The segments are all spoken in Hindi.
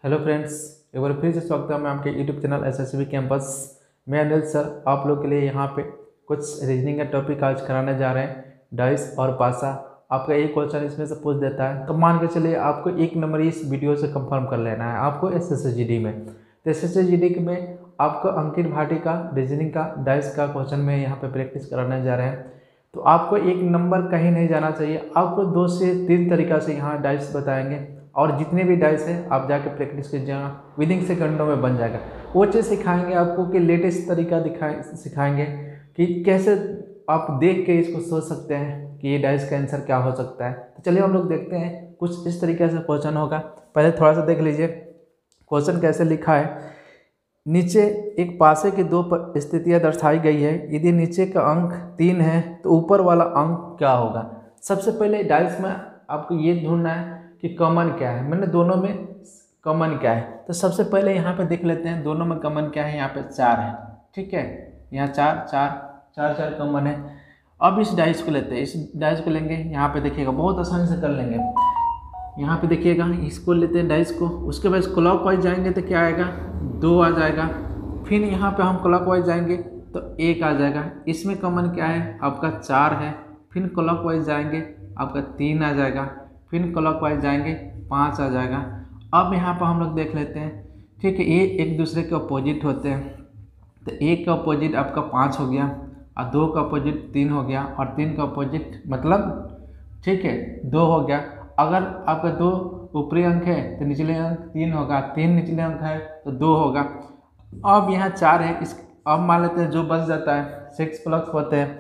हेलो फ्रेंड्स, एक बार फिर से स्वागत है मैं आपके यूट्यूब चैनल एसएसबी कैंपस। मैं अनिल सर आप लोग के लिए यहाँ पे कुछ रीजनिंग का टॉपिक आज कराने जा रहे हैं। डाइस और पासा आपका एक क्वेश्चन इसमें से पूछ देता है तो मान के चलिए आपको 1 नंबर इस वीडियो से कंफर्म कर लेना है आपको एसएसजीडी में। तो एसएसजीडी में आपको अंकित भाटी का रीजनिंग का डाइस का क्वेश्चन में यहाँ पे प्रैक्टिस कराने जा रहे हैं। तो आपको 1 नंबर कहीं नहीं जाना चाहिए, आपको 2 से 3 तरीका से यहाँ डाइस बताएंगे और जितने भी डाइस है आप जाके प्रैक्टिस कीजिएगा, विदिन सेकंडों में बन जाएगा। वो चीज़ सिखाएंगे आपको कि लेटेस्ट तरीका सिखाएंगे कि कैसे आप देख के इसको सोच सकते हैं कि ये डाइस का आंसर क्या हो सकता है। तो चलिए हम लोग देखते हैं, कुछ इस तरीके से क्वेश्चन होगा। पहले थोड़ा सा देख लीजिए क्वेश्चन कैसे लिखा है। नीचे एक पासे की 2 स्थितियाँ दर्शाई गई है, यदि नीचे का अंक 3 है तो ऊपर वाला अंक क्या होगा। सबसे पहले डाइस में आपको ये ढूंढना है कि कॉमन क्या है, मैंने दोनों में कॉमन क्या है। तो सबसे पहले यहाँ पे देख लेते हैं दोनों में कॉमन क्या है। यहाँ पे 4 है, ठीक है, यहाँ 4 कॉमन है। अब इस डाइस को लेते हैं, इस डाइस को लेंगे, यहाँ पे देखिएगा बहुत आसानी से कर लेंगे। यहाँ पे देखिएगा इसको लेते हैं डाइस को, उसके बाद क्लॉक वाइज जाएंगे तो क्या आएगा 2 आ जाएगा। फिर यहाँ पे हम क्लॉक वाइज जाएंगे तो 1 आ जाएगा। इसमें कॉमन क्या है आपका 4 है। फिर क्लॉक वाइज जाएंगे आपका 3 आ जाएगा। फिर क्लॉक वाइज जाएंगे 5 आ जाएगा। अब यहाँ पर हम लोग देख लेते हैं, ठीक है, ये एक दूसरे के अपोजिट होते हैं। तो 1 का अपोजिट आपका 5 हो गया और 2 का अपोजिट 3 हो गया और 3 का अपोजिट मतलब, ठीक है, 2 हो गया। अगर आपका 2 ऊपरी अंक है तो निचले अंक 3 होगा, 3 निचले अंक है तो 2 होगा। अब यहाँ 4 है, इस अब मान लेते हैं जो बच जाता है 6 प्लस होते हैं,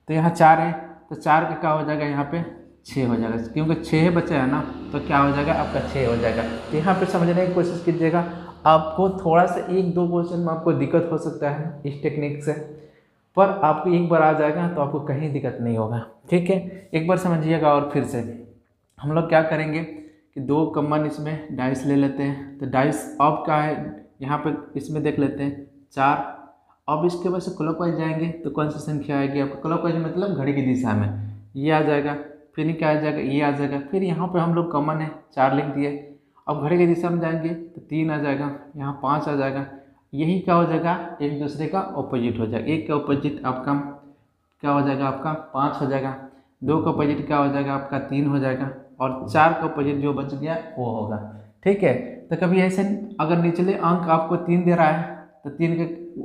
तो यहाँ 4 है तो 4 का क्या हो जाएगा यहाँ पे 6 हो जाएगा, क्योंकि 6 बचा है ना, तो क्या हो जाएगा आपका 6 हो जाएगा। तो यहाँ पे समझने की कोशिश कीजिएगा, आपको थोड़ा सा 1-2 क्वेश्चन में आपको दिक्कत हो सकता है इस टेक्निक से, पर आपको एक बार आ जाएगा तो आपको कहीं दिक्कत नहीं होगा, ठीक है। एक बार समझिएगा और फिर से हम लोग क्या करेंगे कि 2 कॉमन इसमें डाइस ले लेते हैं। तो डाइस अब क्या है यहाँ पे इसमें देख लेते हैं 4। अब इसके बाद से क्लॉकवाइज जाएंगे तो कौन सी संख्या आएगी आपका, क्लॉकवाइज मतलब घड़ी की दिशा में ये आ जाएगा। फिर क्या आ जाएगा ये आ जाएगा। फिर यहाँ पे हम लोग कॉमन है 4 लिख दिए। अब घड़ी की दिशा में जाएंगे तो 3 आ जाएगा, यहाँ 5 आ जाएगा। यही क्या हो जाएगा एक दूसरे का ऑपोजिट हो जाएगा। 1 का ऑपोजिट आपका क्या हो जाएगा आपका 5 हो जाएगा। 2 का ऑपोजिट क्या हो जाएगा आपका 3 हो जाएगा और 4 का ऑपोजिट जो बच गया वो होगा, ठीक है। तो कभी ऐसे अगर निचले अंक आपको 3 दे रहा है तो 3 के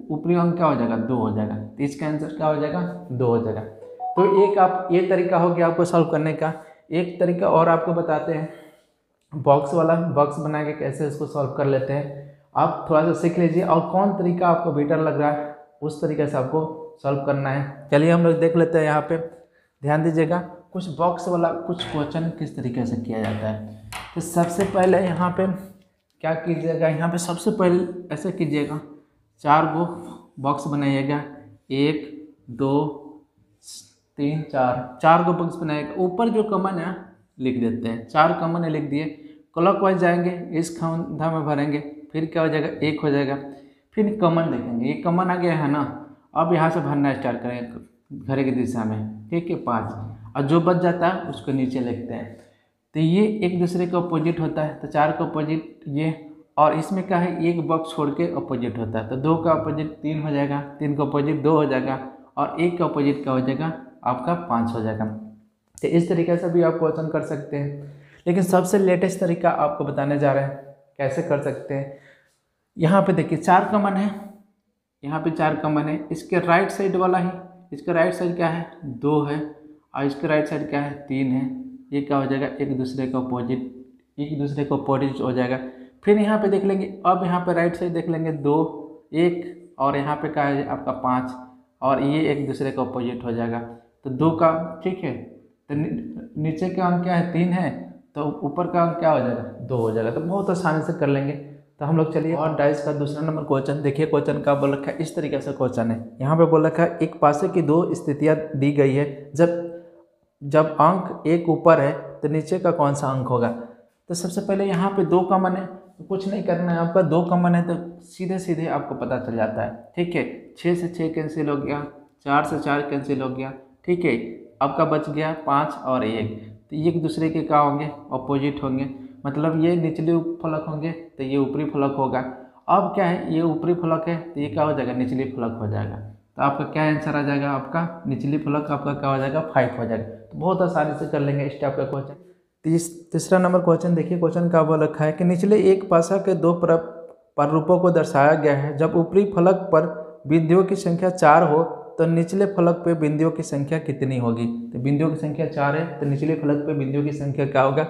ऊपरी अंक क्या हो जाएगा 2 हो जाएगा। तो इसका आंसर क्या हो जाएगा 2 हो जाएगा। तो एक आप ये तरीका हो गया आपको सॉल्व करने का। एक तरीका और आपको बताते हैं, बॉक्स वाला, बॉक्स बना के कैसे इसको सॉल्व कर लेते हैं। आप थोड़ा सा सीख लीजिए और कौन तरीका आपको बेटर लग रहा है उस तरीके से आपको सॉल्व करना है। चलिए हम लोग देख लेते हैं। यहाँ पे ध्यान दीजिएगा, कुछ बॉक्स वाला कुछ क्वेश्चन किस तरीके से किया जाता है। तो सबसे पहले यहाँ पे क्या कीजिएगा, यहाँ पे सबसे पहले ऐसे कीजिएगा, 4 गो बॉक्स बनाइएगा, 1 2 3 4 गो बॉक्स बनाइएगा। ऊपर जो कॉमन है लिख देते हैं, 4 कॉमन है लिख दिए। क्लॉकवाइज जाएंगे इस खाना में भरेंगे, फिर क्या हो जाएगा 1 हो जाएगा। फिर कॉमन देखेंगे, ये कॉमन आ गया है ना, अब यहाँ से भरना स्टार्ट करेंगे घड़ी की दिशा में, ठीक है 5, और जो बच जाता है उसको नीचे लिखते हैं। तो ये एक दूसरे के अपोजिट होता है, तो 4 का अपोजिट ये, और इसमें क्या है एक बॉक्स छोड़ के अपोजिट होता है। तो 2 का अपोजिट 3 हो जाएगा, 3 का अपोजिट 2 हो जाएगा और 1 का अपोजिट क्या हो जाएगा आपका 5 हो जाएगा। तो इस तरीके से भी आप क्वेश्चन कर सकते हैं, लेकिन सबसे लेटेस्ट तरीका आपको बताने जा रहे हैं कैसे कर सकते हैं। यहाँ पे देखिए 4 कॉमन है, यहाँ पे 4 कॉमन है। इसके राइट साइड वाला ही, इसका राइट साइड क्या है 2 है और इसके राइट साइड क्या है 3 है। ये क्या हो जाएगा एक दूसरे का अपोजिट, एक दूसरे को अपोजिट हो जाएगा। फिर यहाँ पे देख लेंगे, अब यहाँ पे राइट साइड देख लेंगे 2 1 और यहाँ पे क्या है आपका 5 और ये एक दूसरे का अपोजिट हो जाएगा। तो 2 का, ठीक है, तो नीचे का अंक क्या है 3 है तो ऊपर का अंक क्या हो जाएगा 2 हो जाएगा। तो बहुत आसानी से कर लेंगे। तो हम लोग चलिए और डाइस का दूसरा नंबर क्वेश्चन देखिए। क्वेश्चन का बोल रखा है इस तरीके से क्वेश्चन है। यहाँ पे बोल रखा है एक पासे की 2 स्थितियाँ दी गई है, जब अंक 1 ऊपर है तो नीचे का कौन सा अंक होगा। तो सबसे पहले यहाँ पे 2 कॉमन है तो कुछ नहीं करना है आपका, 2 कॉमन है तो सीधे सीधे आपको पता चल जाता है, ठीक है। 6 से 6 कैंसिल हो गया, 4 से 4 कैंसिल हो गया, ठीक है। आपका बच गया 5 और 1, तो एक दूसरे के क्या होंगे अपोजिट होंगे। मतलब ये निचले फलक होंगे तो ये ऊपरी फलक होगा। अब क्या है, ये ऊपरी फलक है तो ये क्या हो जाएगा, निचली फलक हो जाएगा। तो आपका क्या आंसर आ जाएगा, आपका निचली फलक आपका क्या हो जाएगा, 5 हो जाएगा। तो बहुत आसानी से कर लेंगे इस टाइप का क्वेश्चन। तीसरा नंबर क्वेश्चन देखिए, क्वेश्चन का बोल रखा है कि निचले एक पासा के दो प्रारूपों को दर्शाया गया है। जब ऊपरी फलक पर बिंदुओं की संख्या 4 हो तो निचले फलक पे बिंदुओं की संख्या कितनी होगी। तो बिंदुओं की संख्या 4 है तो निचले फलक पे बिंदुओं की संख्या क्या होगा,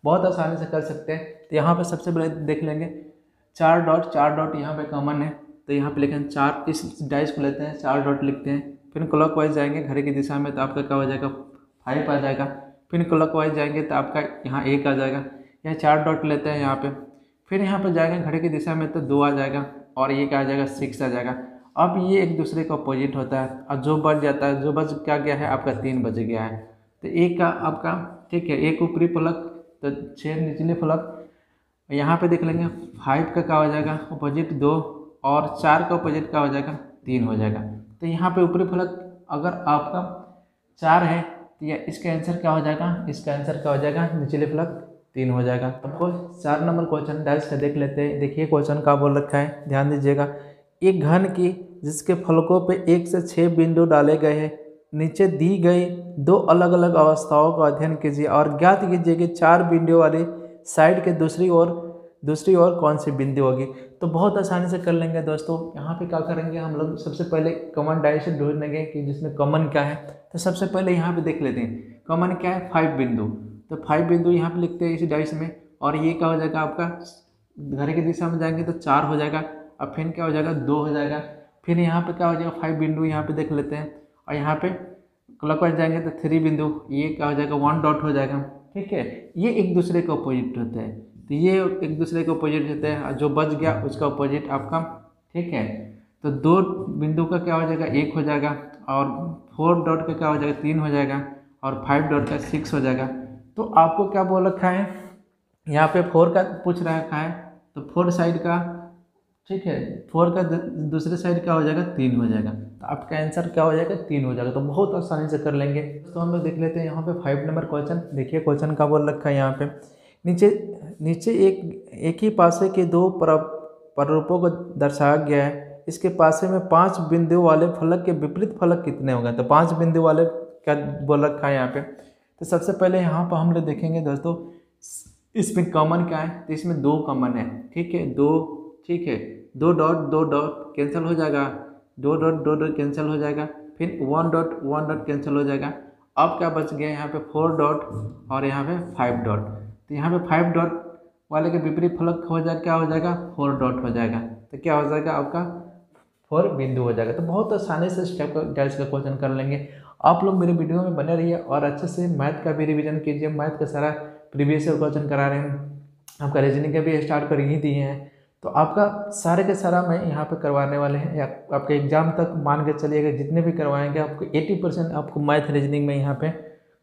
बहुत आसानी से कर सकते हैं। तो यहाँ पे सबसे पहले देख लेंगे 4 डॉट यहाँ पे कॉमन है, तो यहाँ पे लिखें 4, इस डाइस को लेते हैं 4 डॉट लिखते हैं। फिर क्लॉकवाइज जाएंगे घड़ी की दिशा में तो आपका क्या हो जाएगा, 5 आ जाएगा। फिर क्लॉकवाइज जाएंगे तो आपका यहाँ 1 आ जाएगा। यहाँ 4 डॉट लेते हैं यहाँ पे, फिर यहाँ पे जाएंगे घड़ी की दिशा में तो 2 आ जाएगा और ये क्या आ जाएगा, 6 आ जाएगा। अब ये एक दूसरे का अपोजिट होता है और जो बच जाता है, जो बच क्या गया है आपका 3 बच गया है। तो एक का आपका ठीक है, एक ऊपरी फलक तो 6 निचले फलक। यहाँ पे देख लेंगे 5 का क्या हो जाएगा अपोजिट 2 और 4 का अपोजिट क्या हो जाएगा 3 हो जाएगा। तो यहाँ पे ऊपरी फलक अगर आपका 4 है तो यह इसका आंसर क्या हो जाएगा, इसका आंसर क्या हो जाएगा, निचले फलक 3 हो जाएगा। आपको 4 नंबर क्वेश्चन डाइस का देख लेते हैं। देखिए क्वेश्चन का बोल रखा है, ध्यान दीजिएगा। एक घन की जिसके फलकों पे 1 से 6 बिंदु डाले गए हैं, नीचे दी गई 2 अलग अलग अवस्थाओं का अध्ययन कीजिए और ज्ञात कीजिए कि 4 बिंदु वाली साइड के दूसरी ओर कौन सी बिंदु होगी। तो बहुत आसानी से कर लेंगे दोस्तों। यहाँ पे क्या करेंगे हम लोग, सबसे पहले कॉमन डाइस ढूंढेंगे कि जिसमें कॉमन क्या है। तो सबसे पहले यहाँ पे देख लेते हैं कॉमन क्या है, 5 बिंदु। तो 5 बिंदु यहाँ पे लिखते हैं इसी डाइस में और ये क्या हो जाएगा आपका, घड़ी की दिशा में जाएंगे तो 4 हो जाएगा। अब फिर क्या हो जाएगा 2 हो जाएगा। फिर यहाँ पे क्या हो जाएगा 5 बिंदु यहाँ पे देख लेते हैं और यहाँ पे क्लॉकवाइज जाएंगे तो 3 बिंदु, ये क्या हो जाएगा 1 डॉट हो जाएगा। ठीक है, ये एक दूसरे के अपोजिट होते हैं, तो ये एक दूसरे के अपोजिट होते हैं और जो बच गया उसका अपोजिट आपका। ठीक है, तो 2 बिंदु का क्या हो जाएगा 1 हो जाएगा और 4 डॉट का क्या हो जाएगा 3 हो जाएगा और 5 डॉट का 6 हो जाएगा। तो आपको क्या बोल रखा है, यहाँ पे 4 का पूछ रखा है तो 4 साइड का, ठीक है 4 का दूसरे साइड क्या हो जाएगा 3 हो जाएगा। तो आपका आंसर क्या हो जाएगा 3 हो जाएगा। तो बहुत आसानी से कर लेंगे। तो हम लोग देख लेते हैं यहाँ पे 5 नंबर क्वेश्चन। देखिए क्वेश्चन का बोल रखा है यहाँ पे, नीचे एक ही पासे के 2 प्रारूपों को दर्शाया गया है। इसके पासे में 5 बिंदु वाले फलक के विपरीत फलक कितने होंगे। तो 5 बिंदु वाले क्या बोल रखा है यहाँ पे। तो सबसे पहले यहाँ पर हम लोग देखेंगे दोस्तों, इसमें कॉमन क्या है, तो इसमें 2 कॉमन है। ठीक है 2, ठीक है 2 डॉट कैंसिल हो जाएगा, 2 डॉट कैंसिल हो जाएगा, फिर 1 डॉट कैंसिल हो जाएगा। अब क्या बच गया यहाँ पे 4 डॉट और यहाँ पे 5 डॉट। तो यहाँ पे 5 डॉट वाले के विपरीत फलक हो जाएगा, क्या हो जाएगा 4 डॉट हो जाएगा। तो क्या हो जाएगा आपका 4 बिंदु हो जाएगा। तो बहुत आसानी से स्टेप डाइस का क्वेश्चन कर लेंगे। आप लोग मेरे वीडियो में बने रहिए और अच्छे से मैथ का भी रिवीजन कीजिए। मैथ का सारा प्रीवियस ईयर क्वेश्चन करा रहे हैं, आपका रीजनिंग का भी स्टार्ट कर ही दिए हैं। तो आपका सारे के सारा मैं यहाँ पे करवाने वाले हैं। आपके एग्जाम तक मान के चलिएगा, जितने भी करवाएंगे आपको 80% आपको मैथ रीजनिंग में यहाँ पे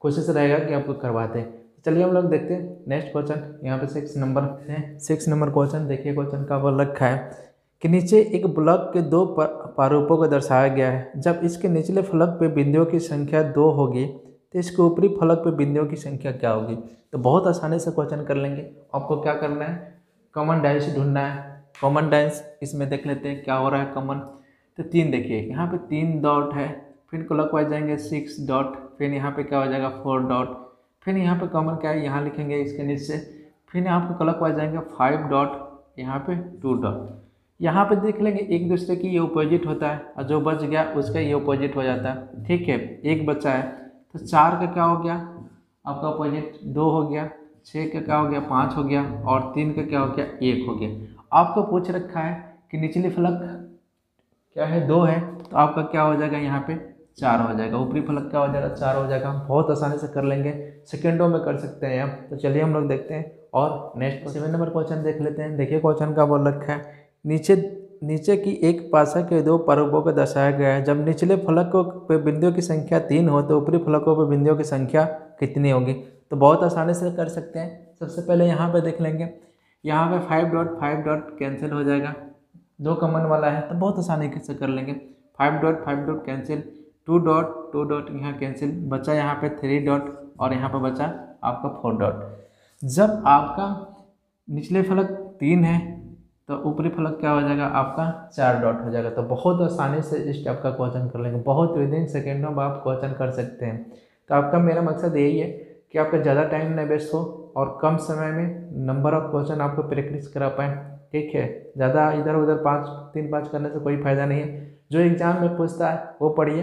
कोशिश रहेगा कि आपको करवाते हैं। चलिए हम लोग देखते हैं नेक्स्ट क्वेश्चन। यहाँ पे 6 नंबर क्वेश्चन। देखिए क्वेश्चन का बोल रखा है कि नीचे एक ब्लॉक के 2 प्रारूपों को दर्शाया गया है। जब इसके निचले फलक पे बिंदुओं की संख्या 2 होगी तो इसके ऊपरी फलक पे बिंदुओं की संख्या क्या होगी। तो बहुत आसानी से क्वेश्चन कर लेंगे। आपको क्या करना है, कॉमन डाइस ढूंढना है। कॉमन डाइस इसमें देख लेते हैं क्या हो रहा है कॉमन। तो 3 देखिए यहाँ पे 3 डॉट है, फिर क्लॉकवाइज जाएंगे 6 डॉट, फिर यहाँ पे क्या हो जाएगा 4 डॉट, फिर यहाँ पे कॉमन क्या है यहाँ लिखेंगे इसके नीचे, फिर यहाँ पे क्लॉकवाइज जाएंगे 5 डॉट, यहाँ पे 2 डॉट। यहाँ पे देख लेंगे एक दूसरे की ये अपोजिट होता है और जो बच गया उसका ये अपोजिट हो जाता है। ठीक है, एक बचा है तो 4 का क्या हो गया आपका अपोजिट 2 हो गया, 6 का क्या हो गया 5 हो गया और 3 का क्या हो गया 1 हो गया। आपको पूछ रखा है कि निचली फलक क्या है 2 है, तो आपका क्या हो जाएगा यहाँ पे 4 हो जाएगा। ऊपरी फलक क्या हो जाएगा 4 हो जाएगा। बहुत आसानी से कर लेंगे, सेकेंडों में कर सकते हैं आप। तो चलिए हम लोग देखते हैं और नेक्स्ट 7 नंबर क्वेश्चन देख लेते हैं। देखिए क्वेश्चन का बोल रखा है नीचे की एक पासा के 2 प्रारूपों को दर्शाया गया है। जब निचले फलकों पे बिंदुओं की संख्या 3 हो तो ऊपरी फलकों पे बिंदुओं की संख्या कितनी होगी। तो बहुत आसानी से कर सकते हैं। सबसे पहले यहाँ पे देख लेंगे, यहाँ पे 5 डॉट कैंसिल हो जाएगा, 2 कॉमन वाला है तो बहुत आसानी से कर लेंगे। 5 डॉट कैंसिल, 2 डॉट यहाँ कैंसिल, बचा यहाँ पे 3 डॉट और यहाँ पे बचा आपका 4 डॉट। जब आपका निचले फलक 3 है तो ऊपरी फलक क्या हो जाएगा आपका 4 डॉट हो जाएगा। तो बहुत आसानी से इस टाइप का क्वेश्चन कर लेंगे, बहुत विदिन सेकेंडों में आप क्वेश्चन कर सकते हैं। तो आपका मेरा मकसद यही है कि आपका ज़्यादा टाइम न वेस्ट हो और कम समय में नंबर ऑफ क्वेश्चन आपको प्रैक्टिस करा पाएँ। ठीक है, ज़्यादा इधर उधर 3-5 करने से कोई फ़ायदा नहीं है। जो एग्ज़ाम में पूछता है वो पढ़िए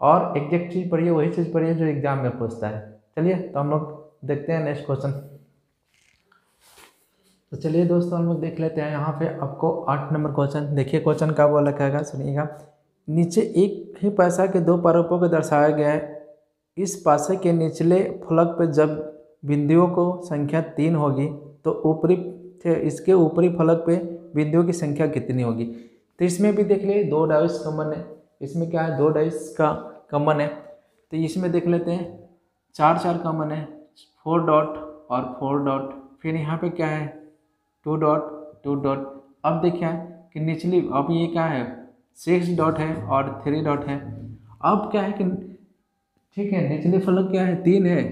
और एग्जैक्ट चीज़ पढ़िए, वही चीज़ पढ़िए जो एग्ज़ाम में पूछता है। चलिए तो हम लोग देखते हैं नेक्स्ट क्वेश्चन। तो चलिए दोस्तों हम लोग देख लेते हैं। यहाँ पे आपको 8 नंबर क्वेश्चन देखिए, क्वेश्चन का वो लिखा है, सुनिएगा। नीचे एक ही पासा के 2 प्रारूपों को दर्शाया गया है। इस पासे के निचले फलक पर जब बिंदुओं को संख्या 3 होगी तो इसके ऊपरी फलक पे बिंदुओं की संख्या कितनी होगी। तो इसमें भी देख लिए 2 डाइस कॉमन है, इसमें क्या है 2 डाइस का कॉमन है। तो इसमें देख लेते हैं 4 कॉमन है, 4 डॉट और 4 डॉट, फिर यहाँ पे क्या है 2 डॉट 2 डॉट। अब देखिए कि निचली, अब ये क्या है 6 डॉट है और 3 डॉट है। अब क्या है कि ठीक है निचली फलक क्या है 3 है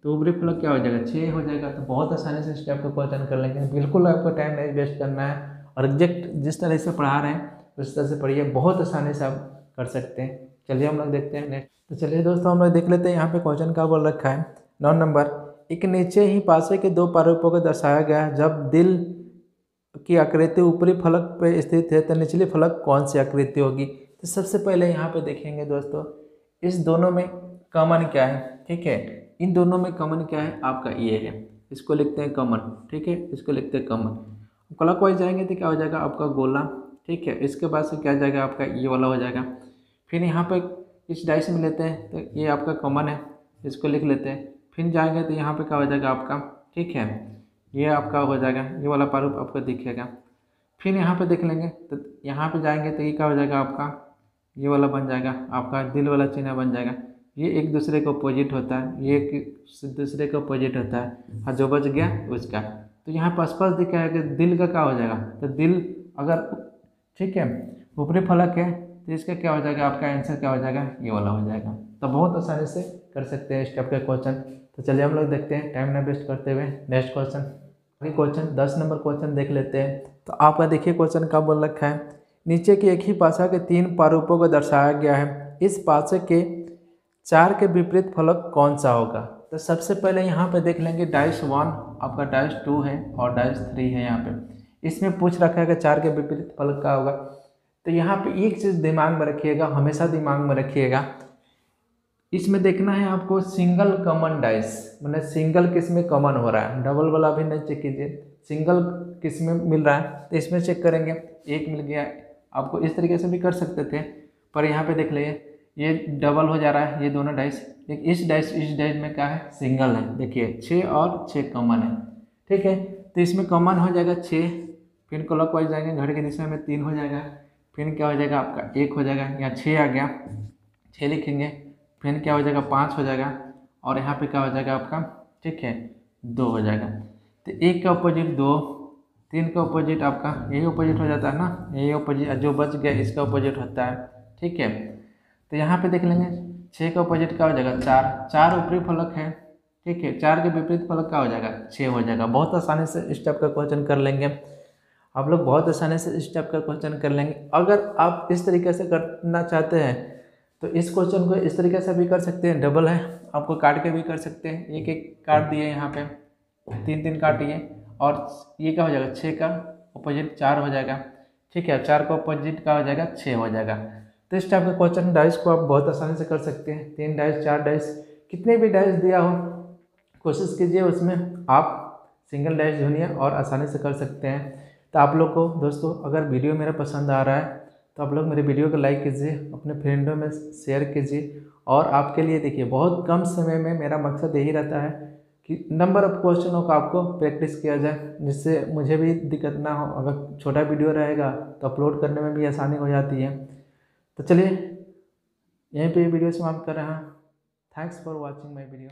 तो ऊपरी फलक क्या हो जाएगा 6 हो जाएगा। तो बहुत आसानी से स्टेप को क्वेश्चन कर लेंगे, बिल्कुल आपको टाइम नहीं वेस्ट करना है और एग्जैक्ट जिस तरह से पढ़ा रहे हैं उस तरह से पढ़िए, बहुत आसानी से आप कर सकते हैं। चलिए हम लोग देखते हैं नेक्स्ट। तो चलिए दोस्तों हम लोग देख लेते हैं यहाँ पे क्वेश्चन का बोल रखा है 9 नंबर। एक नीचे ही पासे के 2 प्रारूपों को दर्शाया गया है। जब दिल की आकृति ऊपरी फलक पे स्थित है तो निचली फलक कौन सी आकृति होगी। तो सबसे पहले यहाँ पे देखेंगे दोस्तों इस दोनों में कॉमन क्या है। ठीक है, इन दोनों में कॉमन क्या है आपका ये है, इसको लिखते हैं कॉमन। ठीक है, इसको लिखते हैं कॉमन। क्लॉकवाइज जाएंगे तो क्या हो जाएगा आपका गोला। ठीक है, इसके बाद से क्या जाएगा आपका ये वाला हो जाएगा। फिर यहाँ पे इस डाइस में लेते हैं तो ये आपका कॉमन है, इसको लिख लेते हैं। फिर जाएंगे तो यहाँ पे क्या हो जाएगा आपका, ठीक है ये आपका हो जाएगा, ये वाला प्रारूप आपको दिखेगा। फिर यहाँ पे देख लेंगे तो यहाँ पे जाएंगे तो ये क्या हो जाएगा आपका, ये वाला बन जाएगा आपका दिल वाला चिन्ह बन जाएगा। ये एक दूसरे को अपोजिट होता है, ये एक दूसरे को अपोजिट होता है, और जो बच गया उसका। तो यहाँ पर आसपास दिखा है कि दिल का क्या हो जाएगा, तो दिल अगर ठीक है ऊपरी फलक है तो इसका क्या हो जाएगा आपका आंसर क्या हो जाएगा ये वाला हो जाएगा। तो बहुत आसानी से कर सकते हैं इस टाइप का क्वेश्चन। तो चलिए हम लोग देखते हैं टाइम ना वेस्ट करते हुए नेक्स्ट क्वेश्चन। अभी क्वेश्चन 10 नंबर क्वेश्चन देख लेते हैं। तो आपका देखिए क्वेश्चन का बोल रखा है नीचे के एक ही पासा के 3 प्रारूपों को दर्शाया गया है। इस पासे के 4 के विपरीत फलक कौन सा होगा। तो सबसे पहले यहाँ पे देख लेंगे डाइस 1 आपका डाइस 2 है और डाइस 3 है। यहाँ पे इसमें पूछ रखा है कि 4 के विपरीत फलक का होगा। तो यहाँ पे एक चीज़ दिमाग में रखिएगा, हमेशा दिमाग में रखिएगा, इसमें देखना है आपको सिंगल कॉमन डाइस, मतलब सिंगल किस में कॉमन हो रहा है, डबल वाला भी नहीं चेक कीजिए, सिंगल किस में मिल रहा है तो इसमें चेक करेंगे। एक मिल गया आपको, इस तरीके से भी कर सकते थे पर यहाँ पे देख लीजिए ये डबल हो जा रहा है ये दोनों डाइस। इस डाइस में क्या है सिंगल है, देखिए 6 और 6 कॉमन है। ठीक है, तो इसमें कॉमन हो जाएगा 6, फिर क्लॉकवाइज जाएंगे घड़ी की दिशा में 3 हो जाएगा, फिर क्या हो जाएगा आपका 1 हो जाएगा, यहाँ 6 आ गया 6 लिखेंगे, फिर क्या हो जाएगा 5 हो जाएगा और यहाँ पे क्या हो जाएगा आपका ठीक है 2 हो जाएगा। तो 1 का अपोजिट 2, 3 का अपोजिट आपका यही अपोजिट हो जाता है ना, यही अपोजिट, जो बच गया इसका अपोजिट होता है। ठीक है, तो यहाँ पे देख लेंगे 6 का अपोजिट क्या हो जाएगा 4, 4 ऊपरी फलक है। ठीक है, 4 के विपरीत फलक क्या हो जाएगा 6 हो जाएगा। बहुत आसानी से इस टाइप का क्वेश्चन कर लेंगे आप लोग, बहुत आसानी से इस टाइप का क्वेश्चन कर लेंगे। अगर आप इस तरीके से करना चाहते हैं तो इस क्वेश्चन को इस तरीके से भी कर सकते हैं, डबल है आपको काट के भी कर सकते हैं, एक एक काट दिए यहाँ पे 3 काटिए और ये क्या हो जाएगा 6 का अपोजिट 4 हो जाएगा। ठीक है, 4 का अपोजिट क्या हो जाएगा 6 हो जाएगा। तो इस टाइप का क्वेश्चन डाइस को आप बहुत आसानी से कर सकते हैं, 3 डाइस 4 डाइस कितने भी डाइस दिया हो कोशिश कीजिए उसमें आप सिंगल डाइस ढूंढिए और आसानी से कर सकते हैं। तो आप लोग को दोस्तों अगर वीडियो मेरा पसंद आ रहा है तो आप लोग मेरे वीडियो को लाइक कीजिए, अपने फ्रेंडों में शेयर कीजिए। और आपके लिए देखिए बहुत कम समय में मेरा मकसद यही रहता है कि नंबर ऑफ क्वेश्चनों का आपको प्रैक्टिस किया जाए, जिससे मुझे भी दिक्कत ना हो। अगर छोटा वीडियो रहेगा तो अपलोड करने में भी आसानी हो जाती है। तो चलिए यहीं पे वीडियो समाप्त कर रहे हैं। Thanks for watching my video.